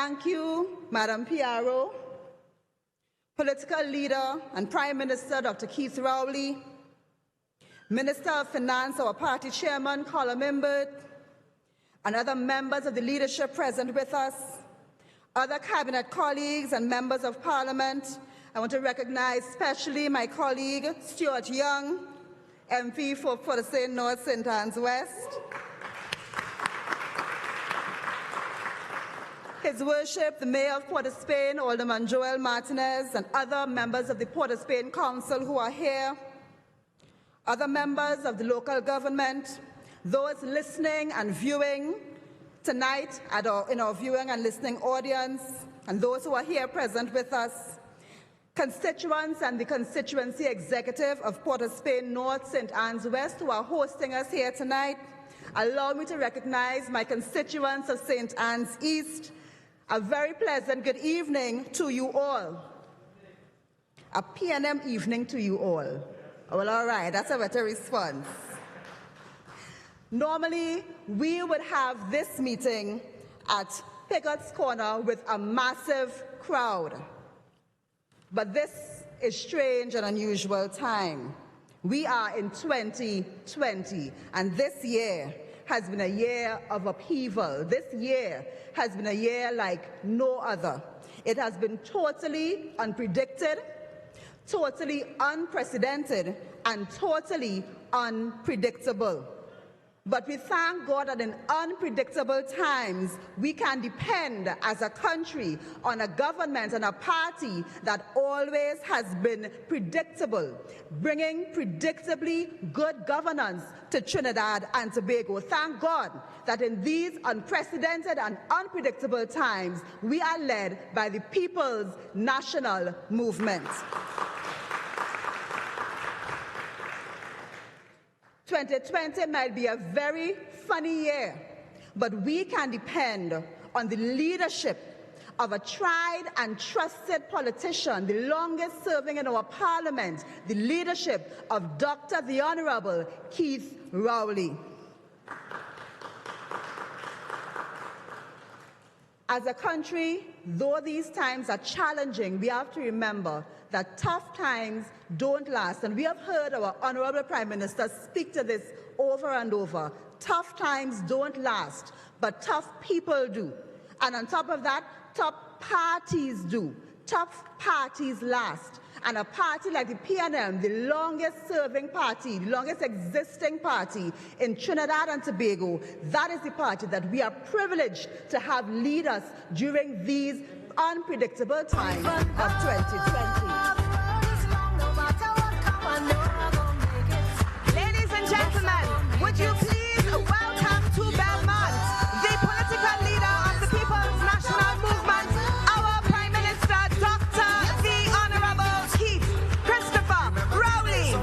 thank you, Madam PRO, political leader and Prime Minister Dr. Keith Rowley, Minister of Finance, our party chairman, Colin Mimbert, and other members of the leadership present with us, other cabinet colleagues and members of parliament. I want to recognize especially my colleague, Stuart Young, MP for Port of St. North, St. Anne's West. His Worship, the Mayor of Port of Spain, Alderman Joel Martinez, and other members of the Port of Spain Council who are here, other members of the local government, those listening and viewing tonight in our viewing and listening audience, and those who are here present with us, constituents and the constituency executive of Port of Spain North, St. Anne's West, who are hosting us here tonight. Allow me to recognize my constituents of St. Anne's East. A very pleasant good evening to you all. A PNM evening to you all. Well, all right, that's a better response. Normally, we would have this meeting at Pickett's Corner with a massive crowd. But this is strange and unusual time. We are in 2020, and this year has been a year of upheaval. This year has been a year like no other. It has been totally unpredicted, totally unprecedented, and totally unpredictable. But we thank God that in unpredictable times, we can depend as a country on a government and a party that always has been predictable, bringing predictably good governance to Trinidad and Tobago. Thank God that in these unprecedented and unpredictable times, we are led by the People's National Movement. 2020 might be a very funny year, but we can depend on the leadership of a tried and trusted politician, the longest serving in our parliament, the leadership of Dr. the Honorable Keith Rowley. As a country, though these times are challenging, we have to remember that tough times don't last. And we have heard our Honorable Prime Minister speak to this over and over. Tough times don't last, but tough people do. And on top of that, tough parties do. Tough parties last. And a party like the PNM, the longest serving party, the longest existing party in Trinidad and Tobago, that is the party that we are privileged to have lead us during these unpredictable times of 2020. Ladies and gentlemen, would you please welcome to Belmont the political leader of the People's National Movement, our Prime Minister, Dr. the Honorable Keith Christopher Rowley.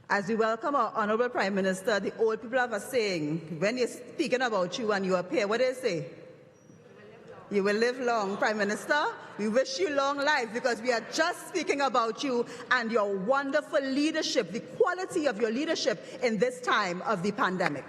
As we welcome our Honorable Prime Minister, the old people have a saying, when you're speaking about you and you appear, what do they say? You will live long, Prime Minister. We wish you long life because we are just speaking about you and your wonderful leadership, the quality of your leadership in this time of the pandemic.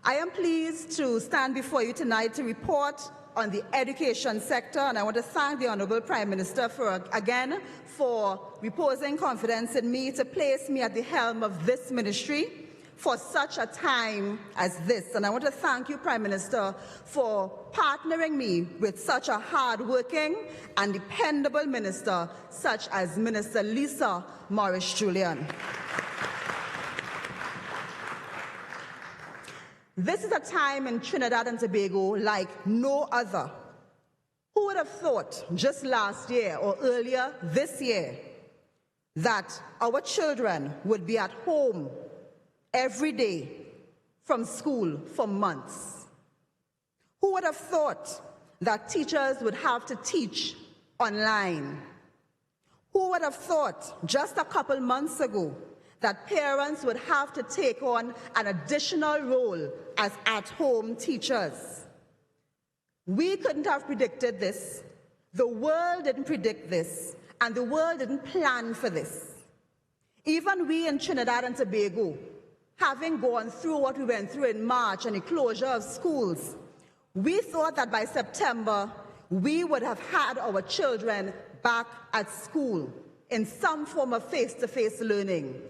I am pleased to stand before you tonight to report on the education sector, and I want to thank the Honorable Prime Minister again for reposing confidence in me to place me at the helm of this ministry for such a time as this. And I want to thank you, Prime Minister, for partnering me with such a hard-working and dependable minister such as Minister Lisa Morris-Julian. This is a time in Trinidad and Tobago like no other. Who would have thought just last year or earlier this year that our children would be at home every day from school for months? Who would have thought that teachers would have to teach online? Who would have thought just a couple months ago that parents would have to take on an additional role as at-home teachers? We couldn't have predicted this. The world didn't predict this, and the world didn't plan for this. Even we in Trinidad and Tobago, having gone through what we went through in March and the closure of schools, we thought that by September, we would have had our children back at school in some form of face-to-face learning.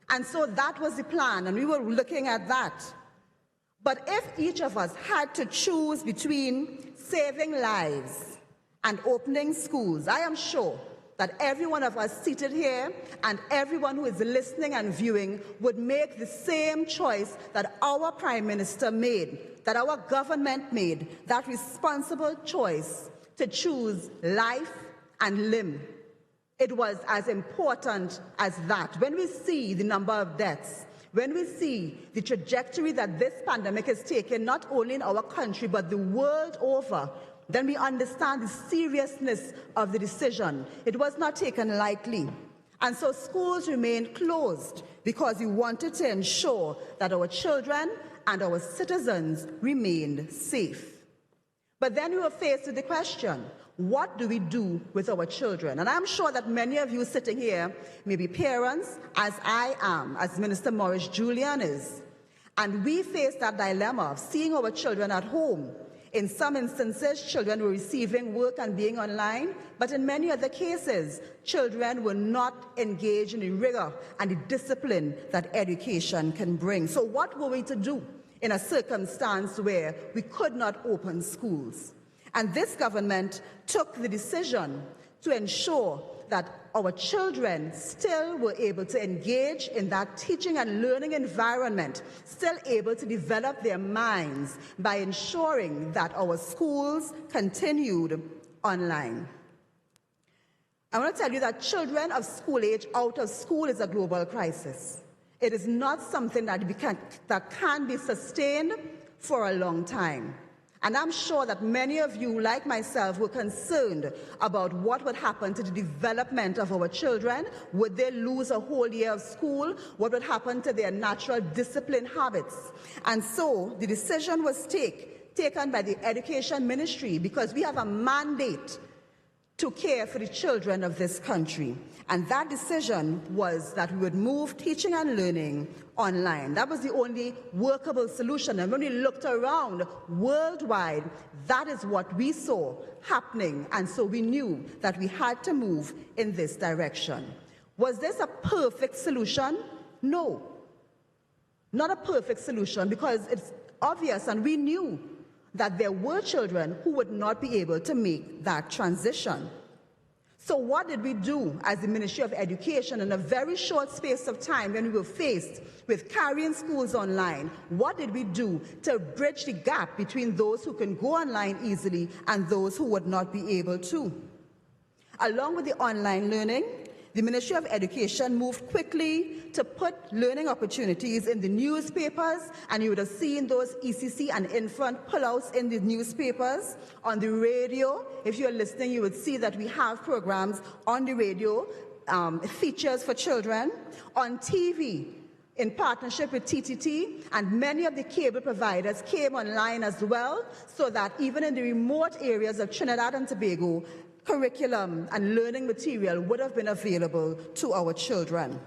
And so that was the plan, and we were looking at that. But if each of us had to choose between saving lives and opening schools, I am sure that every one of us seated here and everyone who is listening and viewing would make the same choice that our Prime Minister made, that our government made, that responsible choice to choose life and limb. It was as important as that. When we see the number of deaths, when we see the trajectory that this pandemic has taken, not only in our country, but the world over, then we understand the seriousness of the decision. It was not taken lightly. And so schools remained closed because we wanted to ensure that our children and our citizens remained safe. But then we were faced with the question, what do we do with our children? And I'm sure that many of you sitting here may be parents, as I am, as Minister Maurice Julian is. And we face that dilemma of seeing our children at home. In some instances, children were receiving work and being online, but in many other cases, children were not engaged in the rigor and the discipline that education can bring. So what were we to do in a circumstance where we could not open schools? And this government took the decision to ensure that our children still were able to engage in that teaching and learning environment, still able to develop their minds by ensuring that our schools continued online. I want to tell you that children of school age out of school is a global crisis. It is not something that can be sustained for a long time. And I'm sure that many of you, like myself, were concerned about what would happen to the development of our children. Would they lose a whole year of school? What would happen to their natural discipline habits? And so the decision was taken by the Education Ministry, because we have a mandate to care for the children of this country. And that decision was that we would move teaching and learning online. That was the only workable solution. And when we looked around worldwide, that is what we saw happening. And so we knew that we had to move in this direction. Was this a perfect solution? No. Not a perfect solution, because it's obvious and we knew that there were children who would not be able to make that transition. So what did we do as the Ministry of Education in a very short space of time when we were faced with carrying schools online? What did we do to bridge the gap between those who can go online easily and those who would not be able to? Along with the online learning, the Ministry of Education moved quickly to put learning opportunities in the newspapers, and you would have seen those ECC and Infront pullouts in the newspapers. On the radio, if you're listening, you would see that we have programs on the radio, features for children. On TV, in partnership with TTT, and many of the cable providers came online as well, so that even in the remote areas of Trinidad and Tobago, curriculum and learning material would have been available to our children.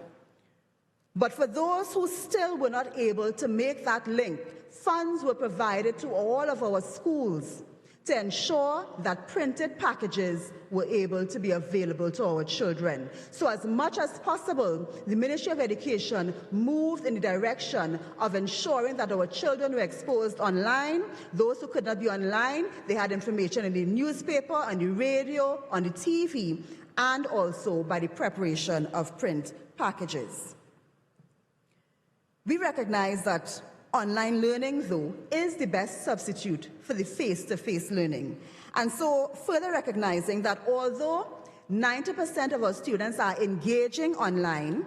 But for those who still were not able to make that link, funds were provided to all of our schools to ensure that printed packages were able to be available to our children. So as much as possible, the Ministry of Education moved in the direction of ensuring that our children were exposed online. Those who could not be online, they had information in the newspaper, on the radio, on the TV, and also by the preparation of print packages. We recognize that online learning, though, is the best substitute for the face-to-face learning. And so, further recognizing that although 90% of our students are engaging online,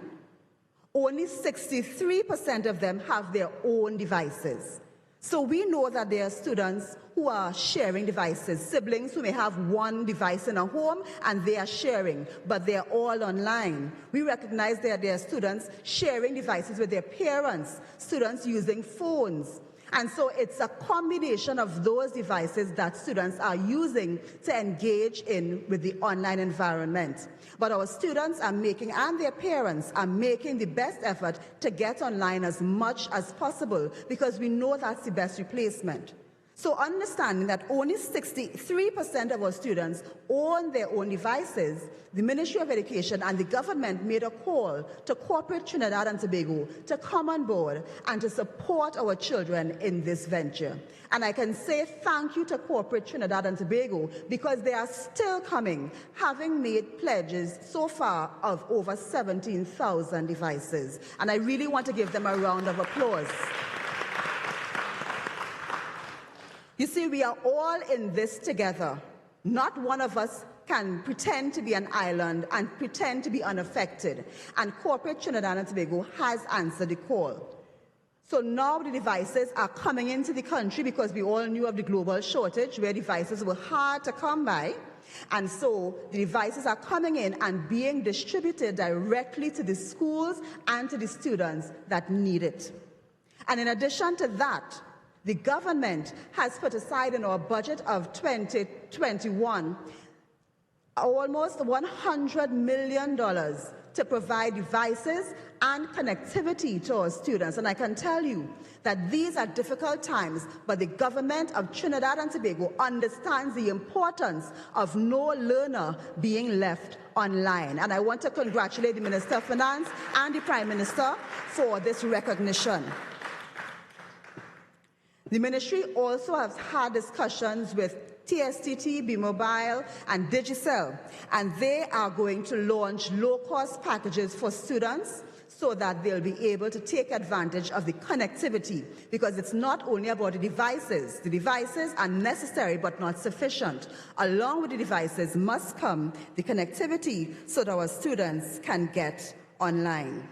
only 63% of them have their own devices. So we know that there are students who are sharing devices, siblings who may have one device in a home and they are sharing, but they are all online. We recognize that there are students sharing devices with their parents, students using phones. And so it's a combination of those devices that students are using to engage with the online environment. But our students are making, and their parents are making the best effort to get online as much as possible, because we know that's the best replacement. So understanding that only 63% of our students own their own devices, the Ministry of Education and the government made a call to corporate Trinidad and Tobago to come on board and to support our children in this venture. And I can say thank you to corporate Trinidad and Tobago, because they are still coming, having made pledges so far of over 17,000 devices. And I really want to give them a round of applause. You see, we are all in this together. Not one of us can pretend to be an island and pretend to be unaffected. And corporate Trinidad and Tobago has answered the call. So now the devices are coming into the country, because we all knew of the global shortage where devices were hard to come by. And so the devices are coming in and being distributed directly to the schools and to the students that need it. And in addition to that, the government has put aside in our budget of 2021 almost $100 million to provide devices and connectivity to our students. And I can tell you that these are difficult times, but the government of Trinidad and Tobago understands the importance of no learner being left online. And I want to congratulate the Minister of Finance and the Prime Minister for this recognition. The ministry also has had discussions with TSTT, B-Mobile, and Digicel, and they are going to launch low-cost packages for students so that they'll be able to take advantage of the connectivity, because it's not only about the devices. The devices are necessary but not sufficient. Along with the devices must come the connectivity so that our students can get online.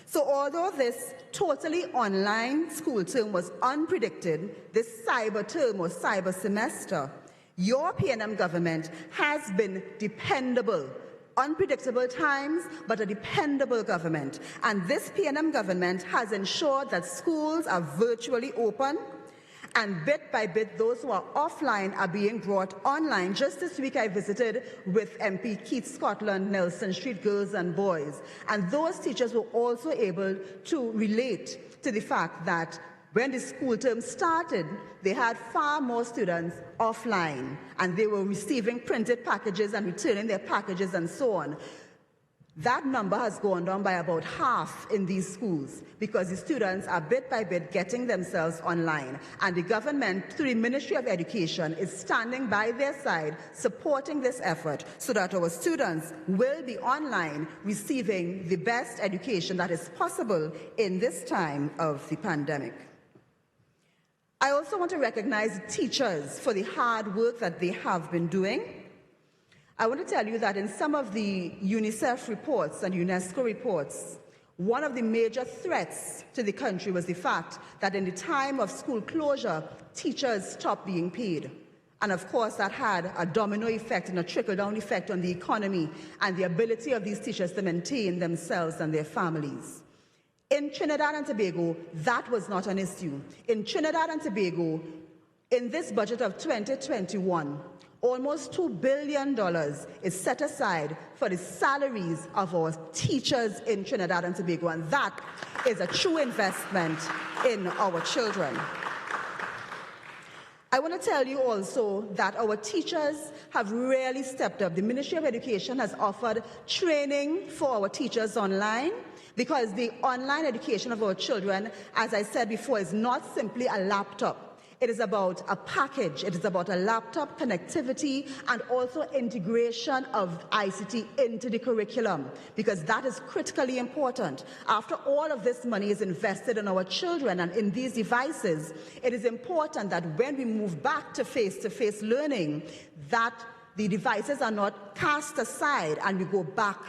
So although this totally online school term was unpredicted, this cyber term or cyber semester, your PNM government has been dependable. Unpredictable times, but a dependable government. And this PNM government has ensured that schools are virtually open, and bit by bit, those who are offline are being brought online. Just this week, I visited with MP Keith Scotland, Nelson Street Girls and Boys. And those teachers were also able to relate to the fact that when the school term started, they had far more students offline, and they were receiving printed packages and returning their packages and so on. That number has gone down by about half in these schools, because the students are bit by bit getting themselves online. And the government, through the Ministry of Education, is standing by their side, supporting this effort so that our students will be online, receiving the best education that is possible in this time of the pandemic. I also want to recognize teachers for the hard work that they have been doing. I want to tell you that in some of the UNICEF reports and UNESCO reports, one of the major threats to the country was the fact that in the time of school closure, teachers stopped being paid. And of course, that had a domino effect and a trickle-down effect on the economy and the ability of these teachers to maintain themselves and their families. In Trinidad and Tobago, that was not an issue. In Trinidad and Tobago, in this budget of 2021, almost $2 billion is set aside for the salaries of our teachers in Trinidad and Tobago, and that is a true investment in our children. I want to tell you also that our teachers have really stepped up. The Ministry of Education has offered training for our teachers online, because the online education of our children, as I said before, is not simply a laptop. It is about a package. It is about a laptop, connectivity, and also integration of ICT into the curriculum, because that is critically important. After all of this money is invested in our children and in these devices, it is important that when we move back to face-to-face learning, that the devices are not cast aside and we go back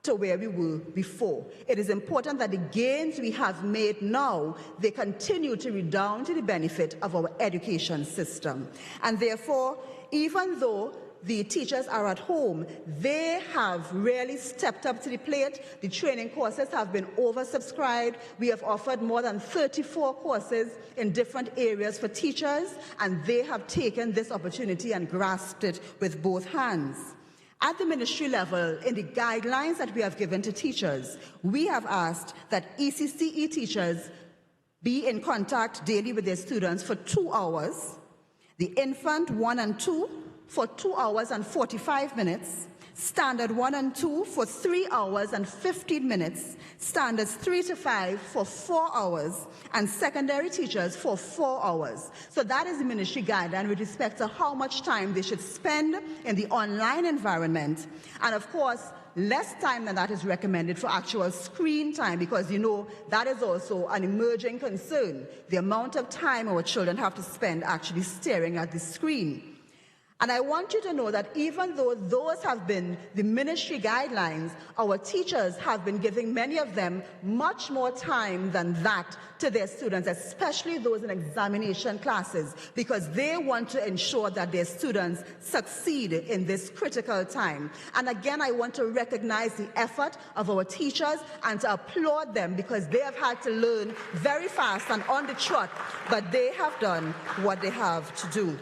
to where we were before. It is important that the gains we have made now, they continue to redound to the benefit of our education system. And therefore, even though the teachers are at home, they have really stepped up to the plate. The training courses have been oversubscribed. We have offered more than 34 courses in different areas for teachers, and they have taken this opportunity and grasped it with both hands. At the ministry level, in the guidelines that we have given to teachers, we have asked that ECCE teachers be in contact daily with their students for 2 hours, the infant 1 and 2 for 2 hours and 45 minutes, standard 1 and 2 for 3 hours and 15 minutes, standards 3 to 5 for 4 hours, and secondary teachers for 4 hours. So that is the ministry guideline with respect to how much time they should spend in the online environment. And of course, less time than that is recommended for actual screen time, because you know that is also an emerging concern, the amount of time our children have to spend actually staring at the screen. And I want you to know that even though those have been the ministry guidelines, our teachers have been giving many of them much more time than that to their students, especially those in examination classes, because they want to ensure that their students succeed in this critical time. And again, I want to recognize the effort of our teachers and to applaud them, because they have had to learn very fast and on the trot, but they have done what they have to do.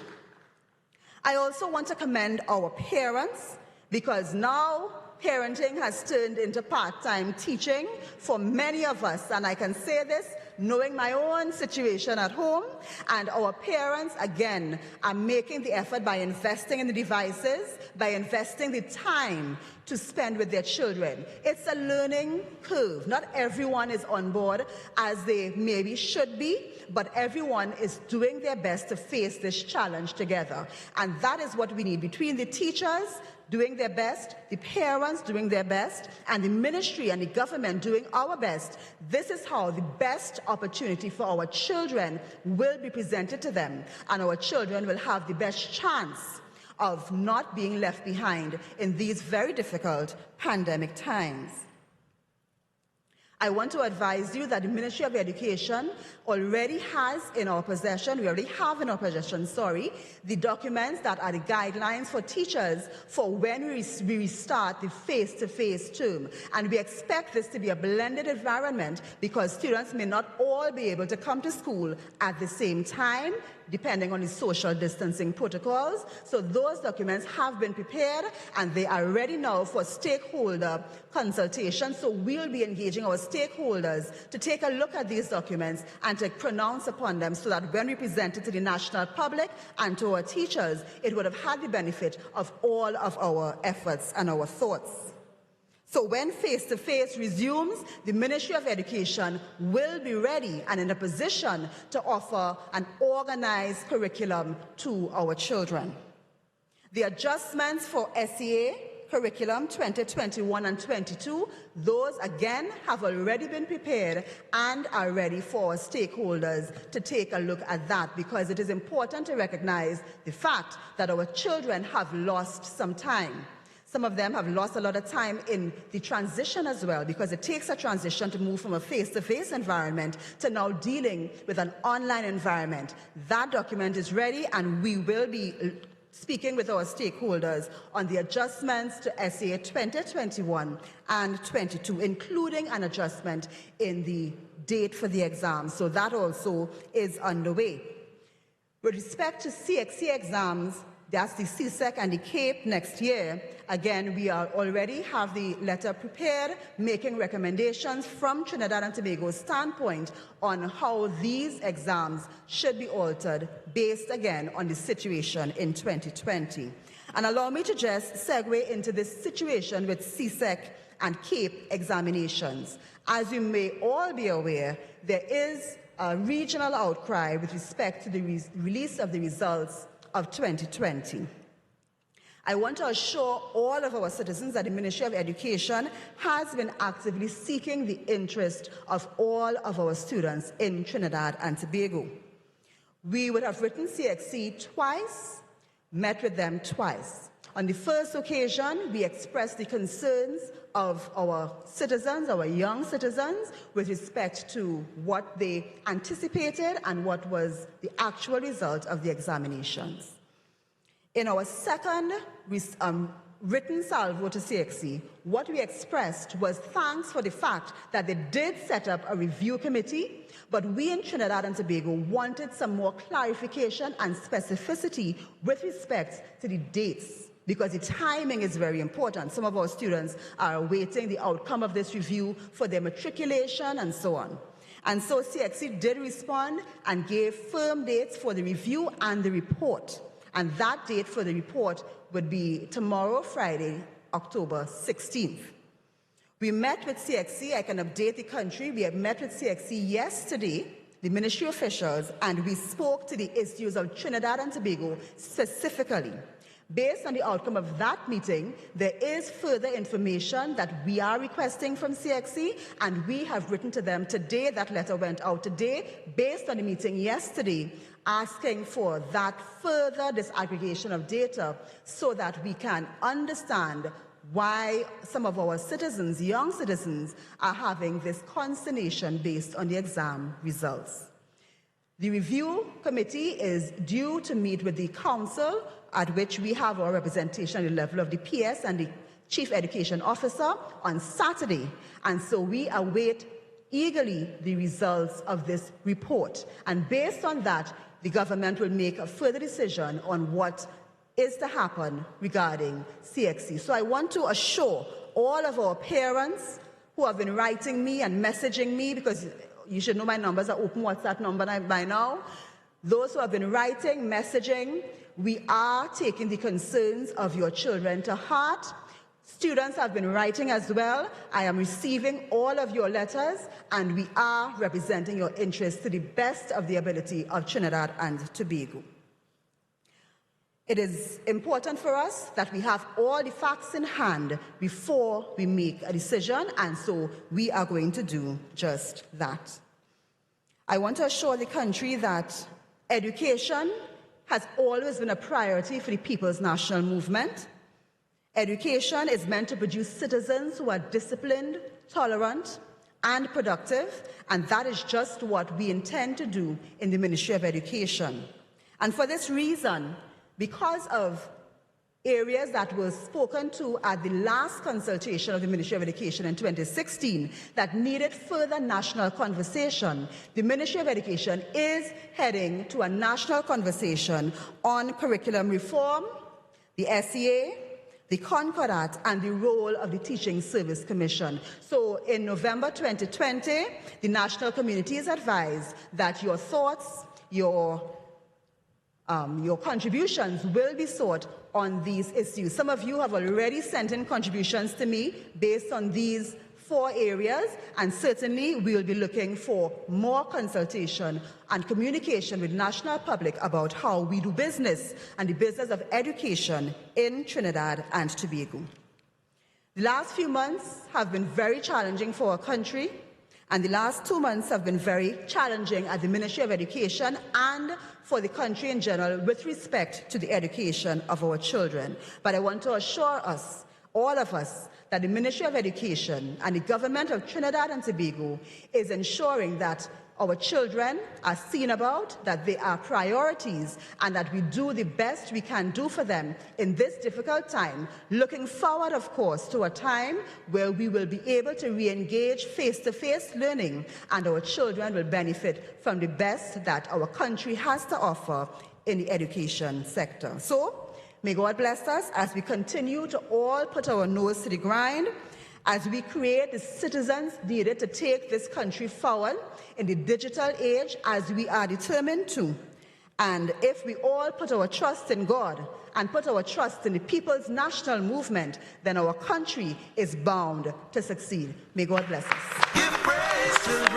I also want to commend our parents, because now parenting has turned into part-time teaching for many of us, and I can say this knowing my own situation at home. And our parents, again, are making the effort by investing in the devices, by investing the time to spend with their children. It's a learning curve. Not everyone is on board as they maybe should be, but everyone is doing their best to face this challenge together. And that is what we need, between the teachers doing their best, the parents doing their best, and the ministry and the government doing our best. This is how the best opportunity for our children will be presented to them, and our children will have the best chance of not being left behind in these very difficult pandemic times. I want to advise you that the Ministry of Education already has in our possession, the documents that are the guidelines for teachers for when we restart the face-to-face term. And we expect this to be a blended environment, because students may not all be able to come to school at the same time, depending on the social distancing protocols. So those documents have been prepared, and they are ready now for stakeholder consultation. So we'll be engaging our stakeholders to take a look at these documents and to pronounce upon them, so that when we present it to the national public and to our teachers, it would have had the benefit of all of our efforts and our thoughts. So when face-to-face resumes, the Ministry of Education will be ready and in a position to offer an organized curriculum to our children. The adjustments for SEA curriculum 2021 and 22, those again have already been prepared and are ready for stakeholders to take a look at that, because it is important to recognize the fact that our children have lost some time. Some of them have lost a lot of time in the transition as well, because it takes a transition to move from a face-to-face environment to now dealing with an online environment. That document is ready, and we will be speaking with our stakeholders on the adjustments to SAA 2021 and 22, including an adjustment in the date for the exam. So that also is underway. With respect to CXC exams, that's the CSEC and the CAPE next year. Again, we already have the letter prepared, making recommendations from Trinidad and Tobago's standpoint on how these exams should be altered based, again, on the situation in 2020. And allow me to just segue into this situation with CSEC and CAPE examinations. As you may all be aware, there is a regional outcry with respect to the release of the results of 2020. I want to assure all of our citizens that the Ministry of Education has been actively seeking the interest of all of our students in Trinidad and Tobago. We would have written CXC twice, met with them twice. On the first occasion, we expressed the concerns of our citizens, our young citizens, with respect to what they anticipated and what was the actual result of the examinations. In our second written salvo to CXC, what we expressed was thanks for the fact that they did set up a review committee, but we in Trinidad and Tobago wanted some more clarification and specificity with respect to the dates, because the timing is very important. Some of our students are awaiting the outcome of this review for their matriculation and so on. And so CXC did respond and gave firm dates for the review and the report. And that date for the report would be tomorrow, Friday, October 16th. We met with CXC. I can update the country. We have met with CXC yesterday, the ministry officials, and we spoke to the issues of Trinidad and Tobago specifically. Based on the outcome of that meeting, there is further information that we are requesting from CXC, and we have written to them today. That letter went out today, based on the meeting yesterday, asking for that further disaggregation of data so that we can understand why some of our citizens, young citizens, are having this consternation based on the exam results. The review committee is due to meet with the council, at which we have our representation at the level of the PS and the Chief Education Officer on Saturday. And so we await eagerly the results of this report. And based on that, the government will make a further decision on what is to happen regarding CXC. So I want to assure all of our parents who have been writing me and messaging me, because you should know my numbers are open WhatsApp number by now. Those who have been writing, messaging, we are taking the concerns of your children to heart. Students have been writing as well. I am receiving all of your letters, and we are representing your interests to the best of the ability of Trinidad and Tobago. It is important for us that we have all the facts in hand before we make a decision, and so we are going to do just that. I want to assure the country that education has always been a priority for the People's National Movement. Education is meant to produce citizens who are disciplined, tolerant, and productive, and that is just what we intend to do in the Ministry of Education. And for this reason, because of areas that were spoken to at the last consultation of the Ministry of Education in 2016 that needed further national conversation, the Ministry of Education is heading to a national conversation on curriculum reform, the SEA, the Concordat, and the role of the Teaching Service Commission. So in November 2020, the national community is advised that your thoughts, your contributions will be sought on these issues. Some of you have already sent in contributions to me based on these 4 areas, and certainly we will be looking for more consultation and communication with the national public about how we do business and the business of education in Trinidad and Tobago. The last few months have been very challenging for our country, and the last 2 months have been very challenging at the Ministry of Education and for the country in general with respect to the education of our children. But I want to assure us, all of us, that the Ministry of Education and the government of Trinidad and Tobago is ensuring that our children are seen about, that they are priorities, and that we do the best we can do for them in this difficult time, looking forward, of course, to a time where we will be able to re-engage face-to-face learning, and our children will benefit from the best that our country has to offer in the education sector. So, may God bless us as we continue to all put our nose to the grind, as we create the citizens needed to take this country forward in the digital age, as we are determined to. And if we all put our trust in God and put our trust in the People's National Movement, then our country is bound to succeed. May God bless us. Give praise to the